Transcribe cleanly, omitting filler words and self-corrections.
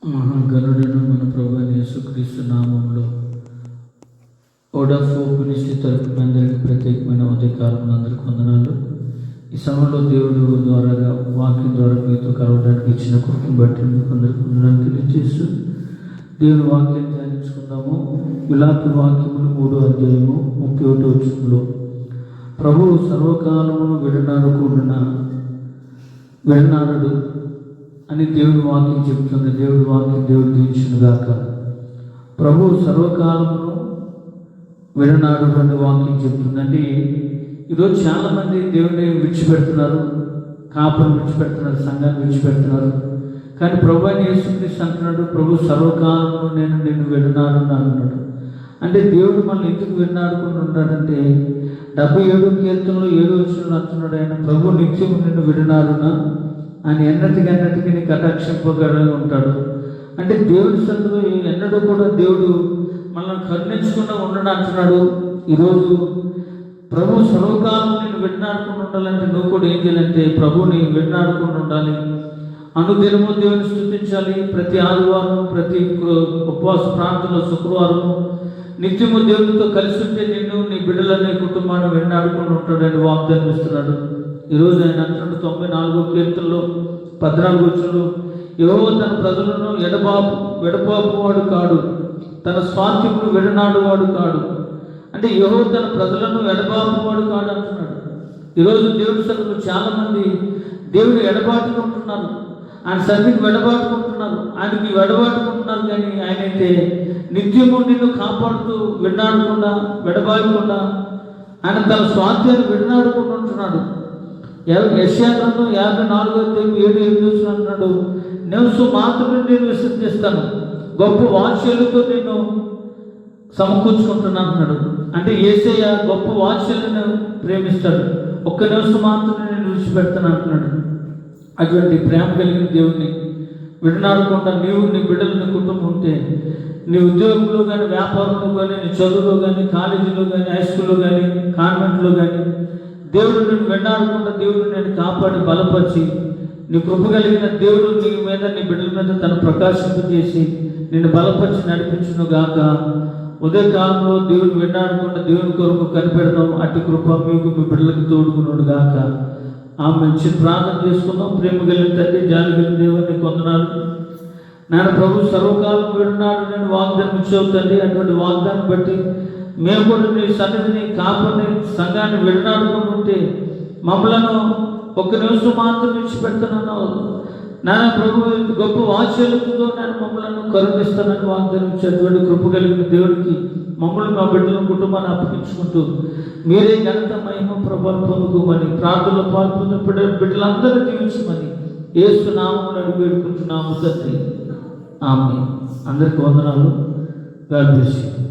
మహాగణుడను మన ప్రభువైన యేసుక్రీస్తు నామములో ఓడాఫ్ మినిస్ట్రీ తరపున అందరికీ ప్రత్యేకమైన ఉదయకాలం అందరికీ వందనాలు. ఈ సమయంలో దేవుడు ద్వారాగా వాక్యం ద్వారా మీతో కలవడానికి ఇచ్చిన కృపను బట్టి మీకు అందరికీ వందనాలు తెలియజేస్తూ దేవుని వాక్యం ధ్యానించుకుందాము. విలాపి వాక్యములు 3వ అధ్యాయము 31వ వచనంలో ప్రభువు సర్వకాలమును విడనాడడు అని దేవుడి వాక్యం చెప్తుంది. దేవుడి వాక్యం దేవుడు దీవించునుగాక. ప్రభువు సర్వకాలమును విడనాడు అని వాక్యం చెప్తుంది. అంటే ఈరోజు చాలామంది దేవుడిని విడిచిపెడుతున్నారు, కాపును విడిచిపెడుతున్నారు, సంఘాన్ని విడిచిపెడుతున్నారు. కానీ ప్రభు అయిన యేసుక్రీస్తు అంటున్నాడు, ప్రభు సర్వకాలమును నేను నిన్ను విడనాడు అన్నాడు. అంటే దేవుడు మనల్ని ఎందుకు విడనాడుకుని ఉన్నాడంటే 77 కీర్తనలు 7వ వచనంలో అంటున్నాడు, ఆయన ప్రభు నిత్యము నిన్ను విడనాడునా ఆయన ఎన్నటికి నీ కటాక్షింపగలిగి ఉంటాడు. అంటే దేవుడి సందులో ఎన్నడూ కూడా దేవుడు మనల్ని కరుణించకుండా ఉండడం అంటున్నాడు. ఈరోజు ప్రభు సర్వకాలం నేను విడనాడుకుండా ఉండాలంటే నువ్వు కూడా ఏం చేయాలంటే ప్రభుని విడనాడుకుండా ఉండాలి. అనుదినము దేవుని స్తుతించాలి. ప్రతి ఆదివారం, ప్రతి ఉపవాస ప్రాంతంలో శుక్రవారము నిత్యము దేవునితో కలిసి ఉంటే నిన్ను, నీ బిడ్డలని, కుటుంబాన్ని విడనాడుకుండా ఉంటాడని వాగ్దానం ఇస్తున్నాడు. ఈరోజు ఆయన అంటున్నాడు 94వ కీర్తనలో 14వ వచనంలో, యెహోవా తన ప్రజలను విడపాపువాడు కాడు, తన స్వాస్థ్యమును విడనాడువాడు కాడు. అంటే యెహోవా తన ప్రజలను ఎడబాపువాడు కాడు అంటున్నాడు. ఈరోజు దేవుడి సన్నిధిలో చాలామంది దేవుడు ఎడబాటుకుంటున్నారు, ఆయన సన్నిధికి వెడబాటుకుంటున్నారు, ఆయనకి వెడబాటుకుంటున్నారు. కానీ ఆయనైతే నిత్యము నిన్ను కాపాడుతూ విడనాడకుండా, విడబాయకుండా ఆయన తన స్వాస్థ్యాన్ని విడనాడుకుంటూ ఉంటున్నాడు. యెషయా గ్రంథం 54వ అధ్యాయం 7-8 అంటున్నాడు, నివసు మాత్రమే నేను విసర్జిస్తాను, గొప్ప వాత్సల్యంతో నేను సమకూర్చుకుంటున్నాను అంటున్నాడు. అంటే యేసయ్య గొప్ప వాత్సల్యాన్ని ప్రేమిస్తాడు, ఒక్క నివసం మాత్రమే నేను విడిచిపెడతాను అంటున్నాడు. అటువంటి ప్రేమ కలిగిన దేవుణ్ణి విడనాడకుండా నీవు, నీ బిడ్డలు, నీ కుటుంబం ఉంటే, నీ ఉద్యోగంలో కానీ, వ్యాపారంలో కానీ, నీ చదువులో కానీ, కాలేజీలో కానీ, హై స్కూల్లో కానీ, కాన్వెంట్లో కానీ దేవుడు నేను విడనాడకుండా దేవుడు నేను కాపాడి బలపరిచి, నీ కృప కలిగిన దేవుడు నీ మీద, నీ బిడ్డల మీద తన ప్రకాశింపజేసి నిన్ను బలపరిచి నడిపించును గాక. ఉదయకాలంలో దేవుడు విడనాడకుండా దేవుని కొరకు కనిపెడదాం. అట్టి కృప మీకు, మీ బిడ్డలకు తోడుకున్నాడు గాక. ఆమె చిన్న ప్రార్థన చేసుకుందాం. ప్రేమ కలిగిన తండ్రి, జాలి కలిగిన దేవుని వందనాలు నాన్న. ప్రభు సర్వకాలం విడనాడు నేను వాగ్దానం ఇచ్చావు తండ్రి. అటువంటి వాగ్దానం బట్టి మేము కూడా నీ సన్నిధిని కాపాడి సంఘాన్ని విడనాడుకుంటుంటే మమ్మలను ఒక్క నిమిషం మాత్రం విడిచిపెడుతున్నావు నాన్న. ప్రభు గొప్ప వాత్సల్యంతో నేను మమ్మలను కరుణిస్తానని వాగ్దానం ఇచ్చేటువంటి కృప కలిగిన దేవుడికి మమ్మల్ని, మా బిడ్డలను, కుటుంబాన్ని అప్పగించుకుంటూ మీరే ఘనత, మహిమ, ప్రభావం పొందుకోమని ప్రార్థనలో పాల్పొందిన బిడ్డలందరూ దీవించమని యేసు నామమున అడిగి వేడుకుంటున్నాము తండ్రి. ఆమేన్. అందరికీ వందనాలు. God bless you.